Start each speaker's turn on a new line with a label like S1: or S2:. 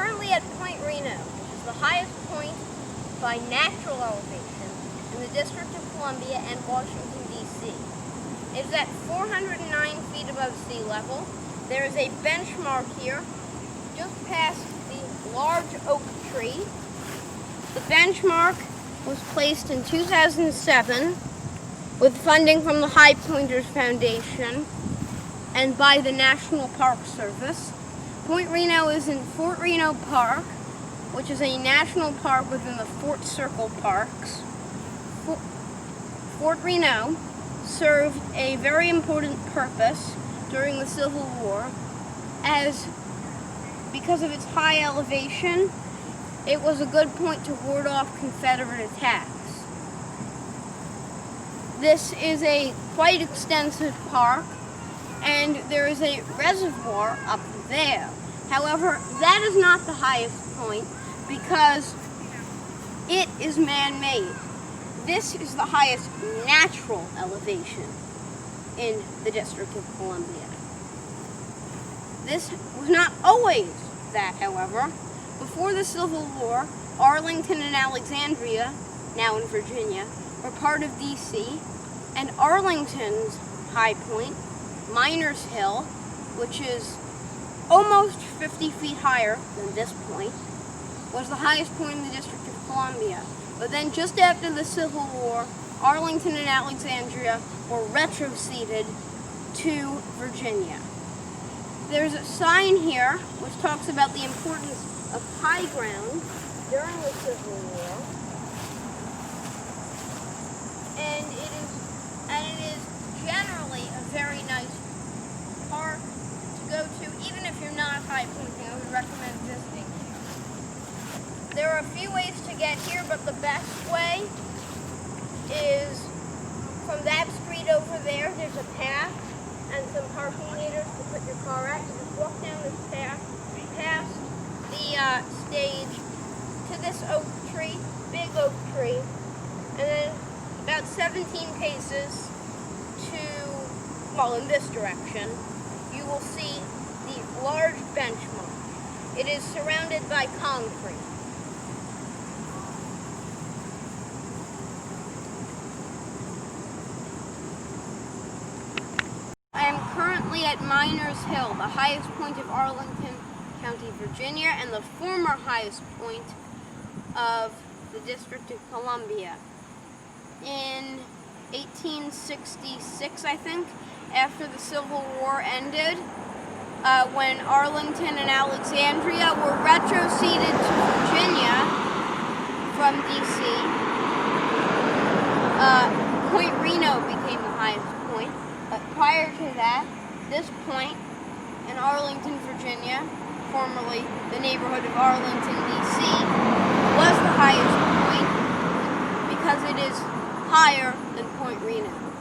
S1: currently at Point Reno, which is the highest point by natural elevation in the District of Columbia and Washington, D.C. It is at 409 feet above sea level. There is a benchmark here, just past the large oak tree. The benchmark was placed in 2007 with funding from the High Pointers Foundation and by the National Park Service. Point Reno is in Fort Reno Park, which is a national park within the Fort Circle Parks. Fort Reno served a very important purpose during the Civil War, as because of its high elevation, it was a good point to ward off Confederate attacks. This is a quite extensive park, and there is a reservoir up there. However, that is not the highest point because it is man-made. This is the highest natural elevation in the District of Columbia. This was not always that, however. Before the Civil War, Arlington and Alexandria, now in Virginia, were part of D.C., and Arlington's high point, Miners Hill, which is almost 50 feet higher than this point, was the highest point in the District of Columbia. But then just after the Civil War, Arlington and Alexandria were retroceded to Virginia. There's a sign here which talks about the importance of high ground during the Civil War, and it is generally a very nice park to go to, even if you're not high pointing. I would recommend visiting here. There are a few ways to get here, but the best way is from that street over there. There's a path and some parking meters to put your car at. You just walk down this path, past the stage, to this oak tree, big oak tree, and then about 17 paces in this direction, you will see the large benchmark. It is surrounded by concrete. I am currently at Miners Hill, the highest point of Arlington County, Virginia, and the former highest point of the District of Columbia. In 1866, I think, after the Civil War ended, when Arlington and Alexandria were retroceded to Virginia from D.C., Point Reno became the highest point. But prior to that, this point in Arlington, Virginia, formerly the neighborhood of Arlington, D.C., was the highest point because it is higher than Point Reno.